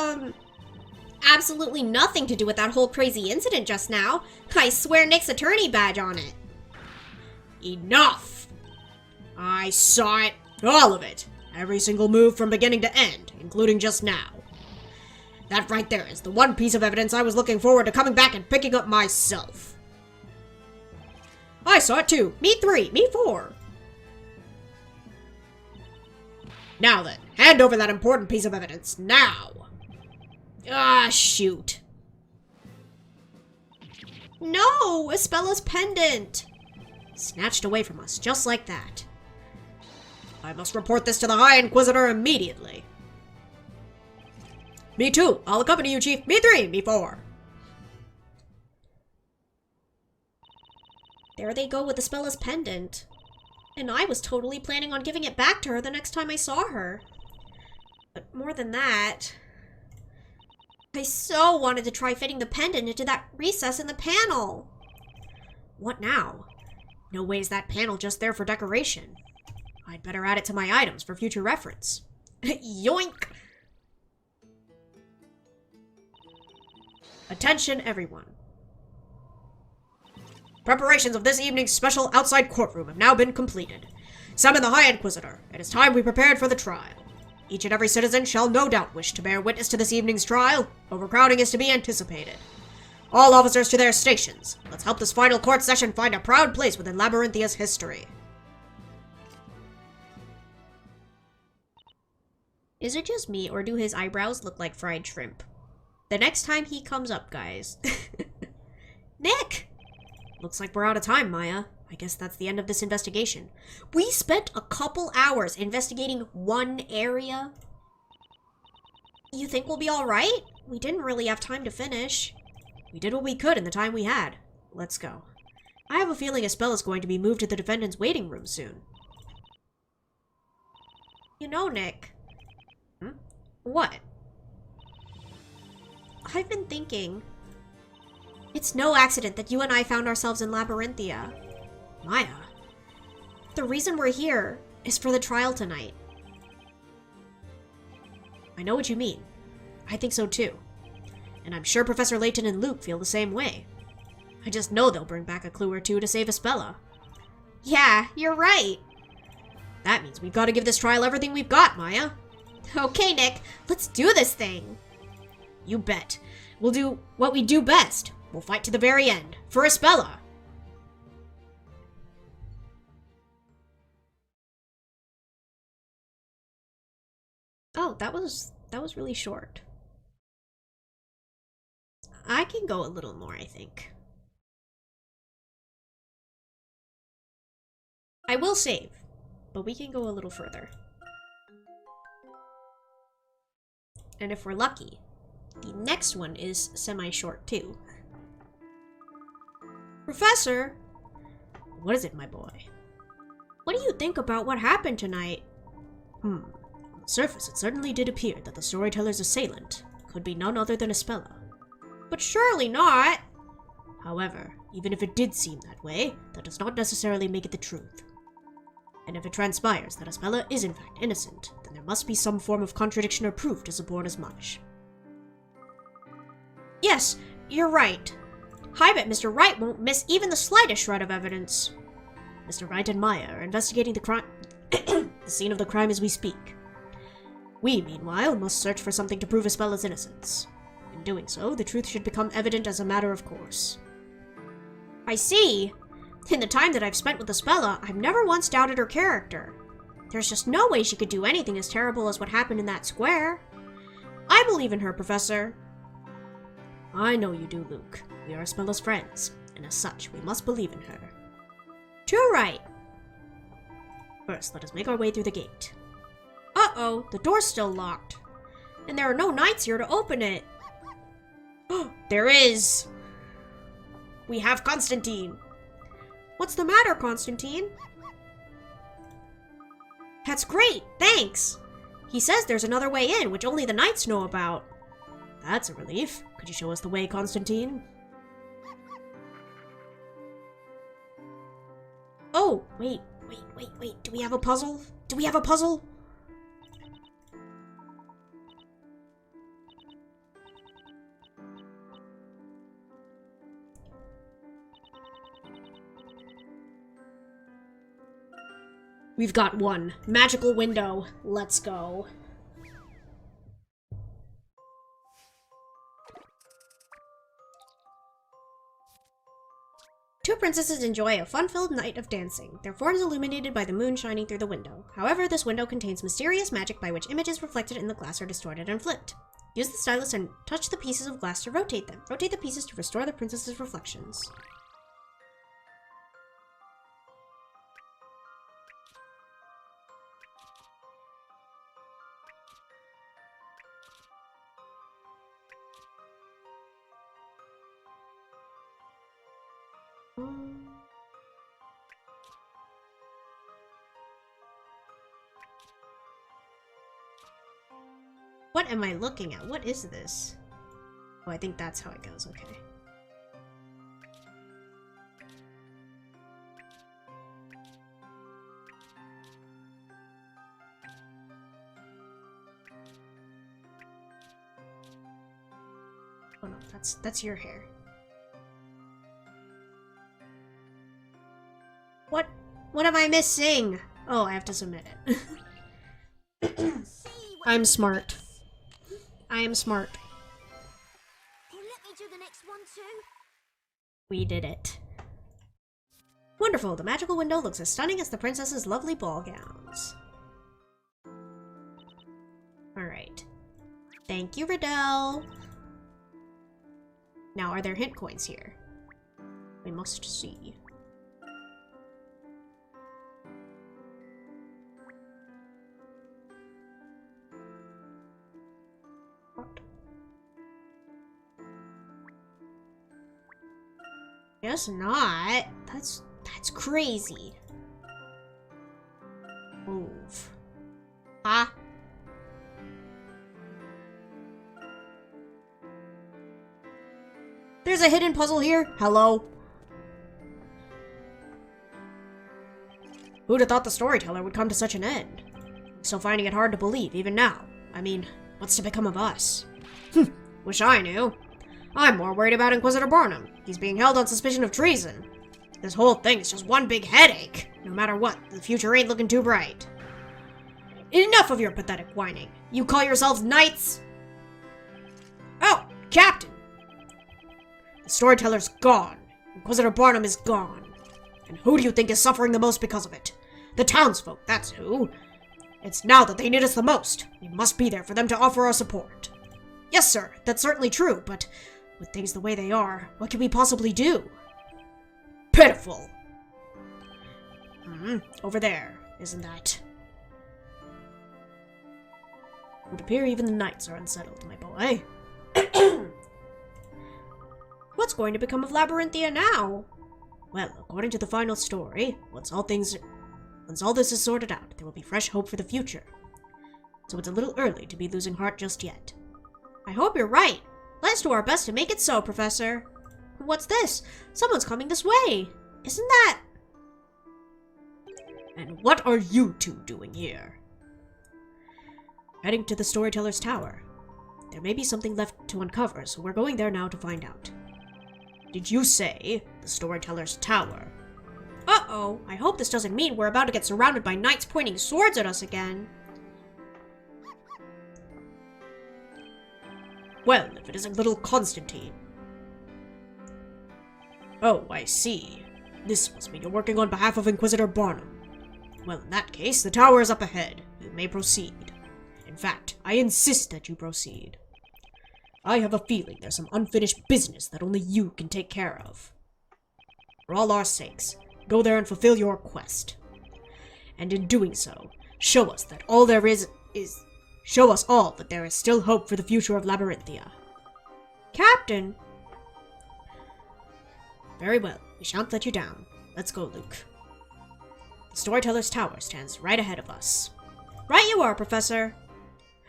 A: absolutely nothing to do with that whole crazy incident just now. I swear Nick's attorney badge on it. Enough! I saw it. All of it. Every single move from beginning to end, including just now. That right there is the one piece of evidence I was looking forward to coming back and picking up myself. I saw it too. Me 3, me 4. Now then, hand over that important piece of evidence, now! Ah, shoot. No! Espella's pendant! Snatched away from us, just like that. I must report this to the High Inquisitor immediately. Me 2, I'll accompany you, Chief. Me 3, me 4. There they go with Espella's pendant. And I was totally planning on giving it back to her the next time I saw her. But more than that, I so wanted to try fitting the pendant into that recess in the panel. What now? No way is that panel just there for decoration. I'd better add it to my items for future reference. Yoink! Attention, everyone. Preparations of this evening's special outside courtroom have now been completed. Summon the High Inquisitor. It is time we prepared for the trial. Each and every citizen shall no doubt wish to bear witness to this evening's trial. Overcrowding is to be anticipated. All officers to their stations. Let's help this final court session find a proud place within Labyrinthia's history. Is it just me, or do his eyebrows look like fried shrimp? The next time he comes up, guys. Nick! Looks like we're out of time, Maya. I guess that's the end of this investigation. We spent a couple hours investigating one area. You think we'll be alright? We didn't really have time to finish. We did what we could in the time we had. Let's go. I have a feeling Espella's going to be moved to the defendant's waiting room soon. You know, Nick. What? I've been thinking. It's no accident that you and I found ourselves in Labyrinthia. Maya, the reason we're here is for the trial tonight. I know what you mean. I think so too. And I'm sure Professor Layton and Luke feel the same way. I just know they'll bring back a clue or two to save Espella. Yeah, you're right. That means we've got to give this trial everything we've got, Maya. Okay, Nick, let's do this thing. You bet. We'll do what we do best. We'll fight to the very end. For Espella. Oh, that was really short. I can go a little more, I think. I will save, but we can go a little further. And if we're lucky, the next one is semi-short too. Professor! What is it, my boy? What do you think about what happened tonight? On the surface, it certainly did appear that the Storyteller's assailant could be none other than Espella. But surely not! However, even if it did seem that way, that does not necessarily make it the truth. And if it transpires that Espella is in fact innocent, then there must be some form of contradiction or proof to support as much. Yes, you're right. I bet Mr. Wright won't miss even the slightest shred of evidence. Mr. Wright and Maya are investigating the crime, the scene of the crime as we speak. We, meanwhile, must search for something to prove Espella's innocence. In doing so, the truth should become evident as a matter of course. I see. In the time that I've spent with Espella, I've never once doubted her character. There's just no way she could do anything as terrible as what happened in that square. I believe in her, Professor. I know you do, Luke. We are Espella's friends, and as such, we must believe in her. Too right. First, let us make our way through the gate. Uh-oh, the door's still locked. And there are no knights here to open it. There is! We have Constantine. What's the matter, Constantine? That's great, thanks! He says there's another way in, which only the knights know about. That's a relief. Could you show us the way, Constantine? Oh, wait. Do we have a puzzle? Do we have a puzzle? We've got one. Magical window. Let's go. Two princesses enjoy a fun-filled night of dancing, their forms illuminated by the moon shining through the window. However, this window contains mysterious magic by which images reflected in the glass are distorted and flipped. Use the stylus and touch the pieces of glass to rotate them. Rotate the pieces to restore the princess's reflections. What am I looking at? What is this? Oh, I think that's how it goes, okay. Oh no, that's your hair. What am I missing? Oh, I have to submit it. I'm smart. I am smart.
B: Let me do the next one too.
A: We did it. Wonderful, the magical window looks as stunning as the princess's lovely ball gowns. Alright. Thank you, Riddell. Now, are there hint coins here? We must see. Guess not. That's crazy. Move. Huh? There's a hidden puzzle here. Hello? Who'd have thought the Storyteller would come to such an end? I'm still finding it hard to believe, even now. I mean, what's to become of us? Wish I knew. I'm more worried about Inquisitor Barnum. He's being held on suspicion of treason. This whole thing is just one big headache. No matter what, the future ain't looking too bright. Enough of your pathetic whining. You call yourselves knights? Oh, Captain! The Storyteller's gone. Inquisitor Barnum is gone. And who do you think is suffering the most because of it? The townsfolk, that's who. It's now that they need us the most. We must be there for them to offer our support. Yes, sir, that's certainly true, but with things the way they are, what can we possibly do? Pitiful! Over there, isn't that? It would appear even the knights are unsettled, my boy. What's going to become of Labyrinthia now? Well, according to the final story, once all this is sorted out, there will be fresh hope for the future. So it's a little early to be losing heart just yet. I hope you're right. Let's do our best to make it so, Professor. What's this? Someone's coming this way. Isn't that... And what are you two doing here? Heading to the Storyteller's Tower. There may be something left to uncover, so we're going there now to find out. Did you say the Storyteller's Tower? Uh-oh, I hope this doesn't mean we're about to get surrounded by knights pointing swords at us again. Well, if it isn't little Constantine. Oh, I see. This must mean you're working on behalf of Inquisitor Barnum. Well, in that case, the tower is up ahead. You may proceed. In fact, I insist that you proceed. I have a feeling there's some unfinished business that only you can take care of. For all our sakes, go there and fulfill your quest. And in doing so, show us that all there is... Show us all that there is still hope for the future of Labyrinthia. Captain! Very well, we shan't let you down. Let's go, Luke. The Storyteller's Tower stands right ahead of us. Right you are, Professor.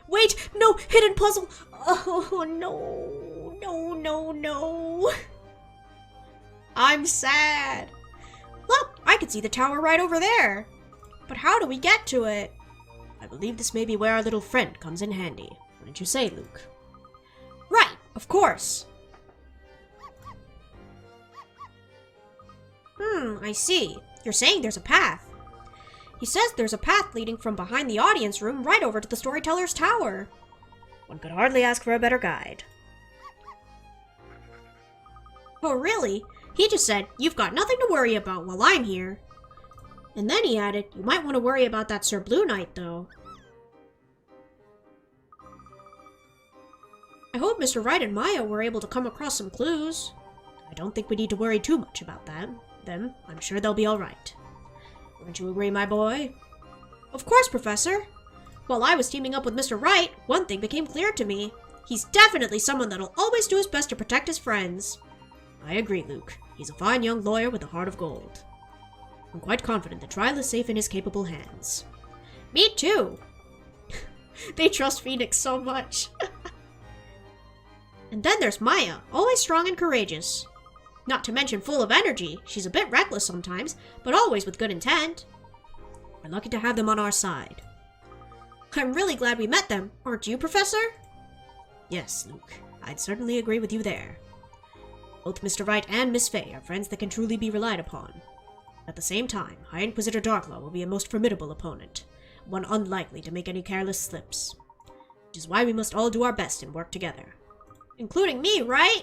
A: Wait, no, hidden puzzle! Oh, no, no, no, no. I'm sad. Look, I can see the tower right over there. But how do we get to it? I believe this may be where our little friend comes in handy. Wouldn't you say, Luke? Right, of course. I see. You're saying there's a path. He says there's a path leading from behind the audience room right over to the Storyteller's Tower. One could hardly ask for a better guide. Oh, really? He just said, you've got nothing to worry about while I'm here. And then he added, you might want to worry about that Sir Blue Knight, though. I hope Mr. Wright and Maya were able to come across some clues. I don't think we need to worry too much about them. I'm sure they'll be alright. Wouldn't you agree, my boy? Of course, Professor. While I was teaming up with Mr. Wright, one thing became clear to me. He's definitely someone that'll always do his best to protect his friends. I agree, Luke. He's a fine young lawyer with a heart of gold. I'm quite confident the trial is safe in his capable hands. Me too. They trust Phoenix so much. And then there's Maya, always strong and courageous. Not to mention full of energy. She's a bit reckless sometimes, but always with good intent. We're lucky to have them on our side. I'm really glad we met them, aren't you, Professor? Yes, Luke. I'd certainly agree with you there. Both Mr. Wright and Miss Fey are friends that can truly be relied upon. At the same time, High Inquisitor Darklaw will be a most formidable opponent, one unlikely to make any careless slips. Which is why we must all do our best and work together. Including me, right?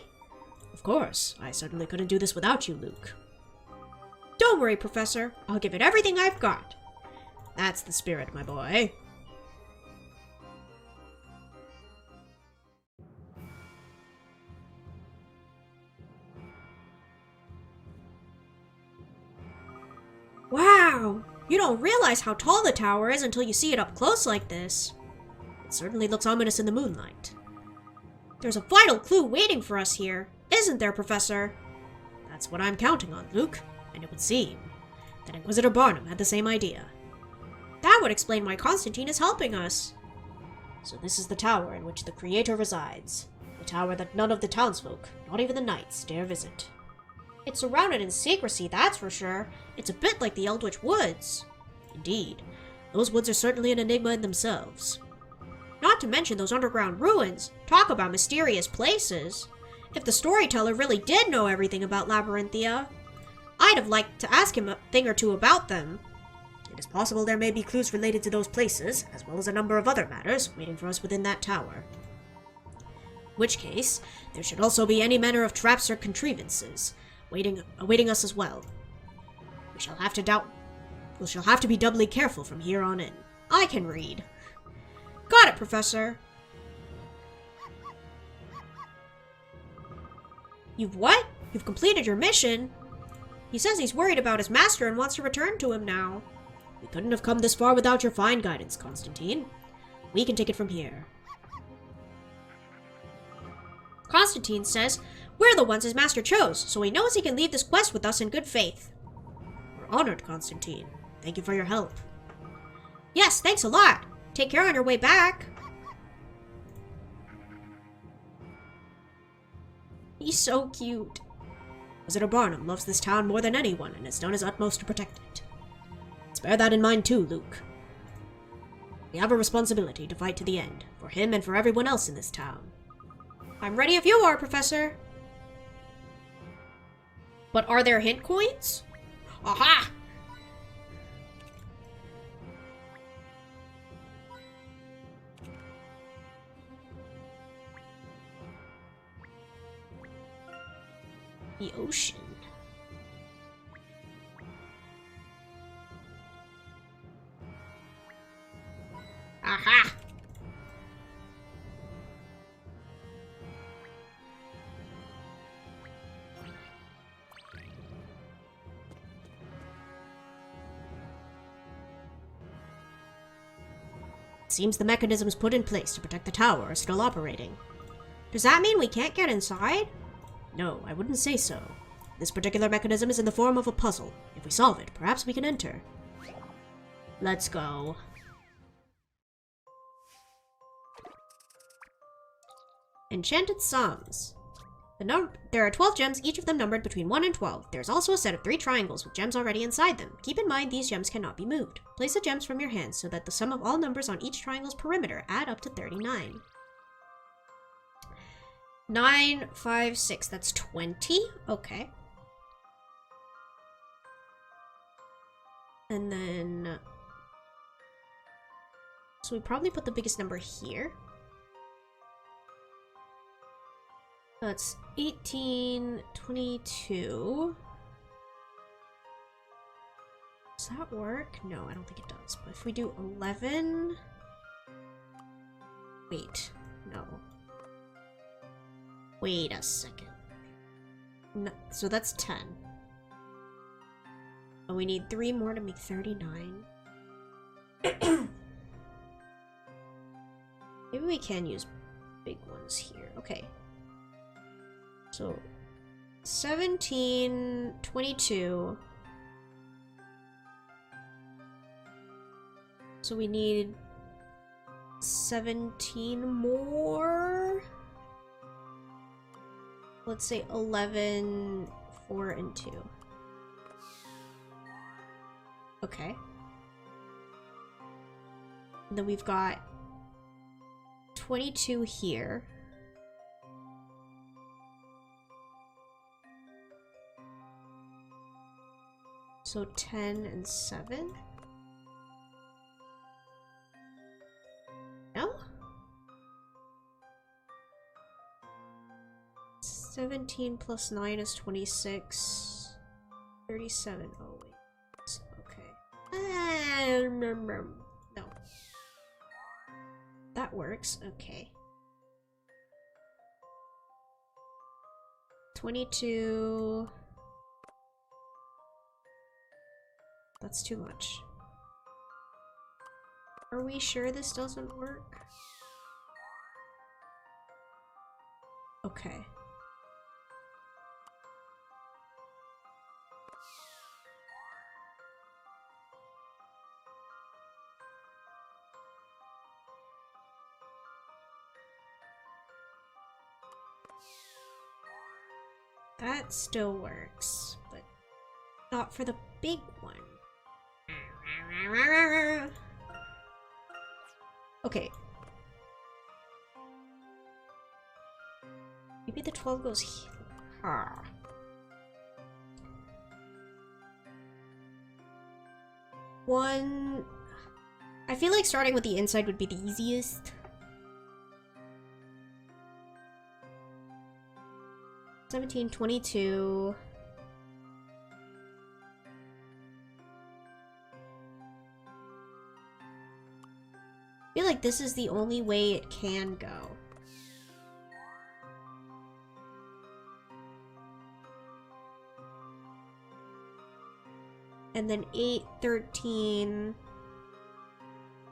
A: Of course. I certainly couldn't do this without you, Luke. Don't worry, Professor. I'll give it everything I've got. That's the spirit, my boy. Wow! You don't realize how tall the tower is until you see it up close like this. It certainly looks ominous in the moonlight. There's a vital clue waiting for us here, isn't there, Professor? That's what I'm counting on, Luke. And it would seem that Inquisitor Barnum had the same idea. That would explain why Constantine is helping us. So this is the tower in which the Creator resides. The tower that none of the townsfolk, not even the knights, dare visit. It's surrounded in secrecy, that's for sure. It's a bit like the Eldritch Woods. Indeed, those woods are certainly an enigma in themselves. Not to mention those underground ruins. Talk about mysterious places. If the Storyteller really did know everything about Labyrinthia, I'd have liked to ask him a thing or two about them. It is possible there may be clues related to those places, as well as a number of other matters waiting for us within that tower. In which case, there should also be any manner of traps or contrivances awaiting us as well. We shall have to be doubly careful from here on in. I can read. Got it, Professor. You've what? You've completed your mission? He says he's worried about his master and wants to return to him now. We couldn't have come this far without your fine guidance, Constantine. We can take it from here. Constantine says we're the ones his master chose, so he knows he can leave this quest with us in good faith. We're honored, Constantine. Thank you for your help. Yes, thanks a lot. Take care on your way back. He's so cute. Visitor Barnum loves this town more than anyone and has done his utmost to protect it. Let's bear that in mind too, Luke. We have a responsibility to fight to the end, for him and for everyone else in this town. I'm ready if you are, Professor. But are there hint coins? Aha! The ocean. Aha! Seems the mechanisms put in place to protect the tower are still operating. Does that mean we can't get inside? No, I wouldn't say so. This particular mechanism is in the form of a puzzle. If we solve it, perhaps we can enter. Let's go. Enchanted Sums. There are 12 gems, each of them numbered between 1 and 12. There's also a set of 3 triangles with gems already inside them. Keep in mind these gems cannot be moved. Place the gems from your hands so that the sum of all numbers on each triangle's perimeter add up to 39. 9, 5, 6. That's 20. Okay. And then... so we probably put the biggest number here. That's 18, 22. Does that work? No, I don't think it does. But if we do 11... wait, no. Wait a second. No, so that's 10. And we need 3 more to make 39. Maybe we can use big ones here. Okay. So, 17, 22. So we need 17 more. Let's say 11, 4, and 2. Okay. And then we've got 22 here. So 10 and 7? No? 17 plus 9 is 26. 37. Oh, wait. Okay. No. That works. Okay. 22. That's too much. Are we sure this doesn't work? Okay. That still works, but not for the big one. Okay. Maybe the 12 goes here. One... I feel like starting with the inside would be the easiest. 17, 22... I feel like this is the only way it can go. And then 8, 13,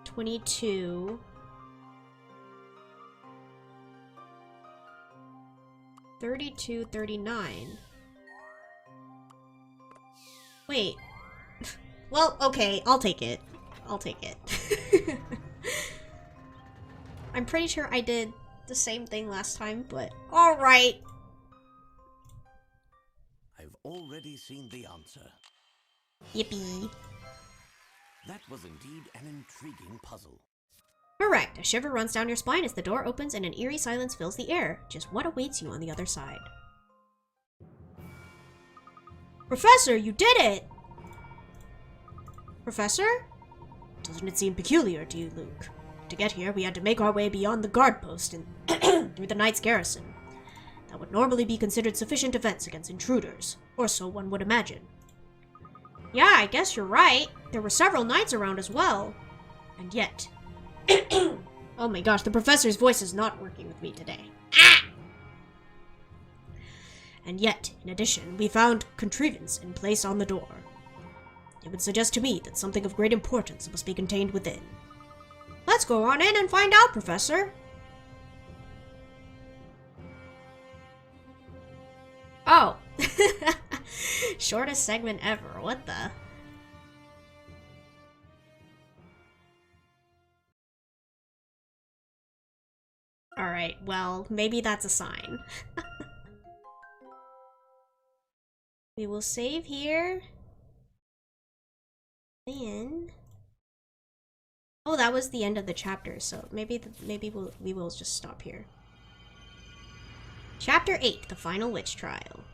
A: 22. 32, 39. Wait. Well, okay, I'll take it. I'll take it. I'm pretty sure I did the same thing last time, but alright.
D: I've already seen the answer.
A: Yippee.
D: That was indeed an intriguing puzzle.
A: Correct. A shiver runs down your spine as the door opens and an eerie silence fills the air. Just what awaits you on the other side? Professor, you did it! Professor? Doesn't it seem peculiar to you, Luke? To get here, we had to make our way beyond the guard post and through the knight's garrison. That would normally be considered sufficient defense against intruders, or so one would imagine. Yeah, I guess you're right. There were several knights around as well. And yet... Oh my gosh, the professor's voice is not working with me today. Ah! And yet, in addition, we found contrivance in place on the door. It would suggest to me that something of great importance must be contained within. Let's go on in and find out, Professor. Oh. Shortest segment ever. What the? Alright, well, maybe that's a sign. We will save here. And... oh, that was the end of the chapter, so maybe we will just stop here. Chapter 8, The Final Witch Trial.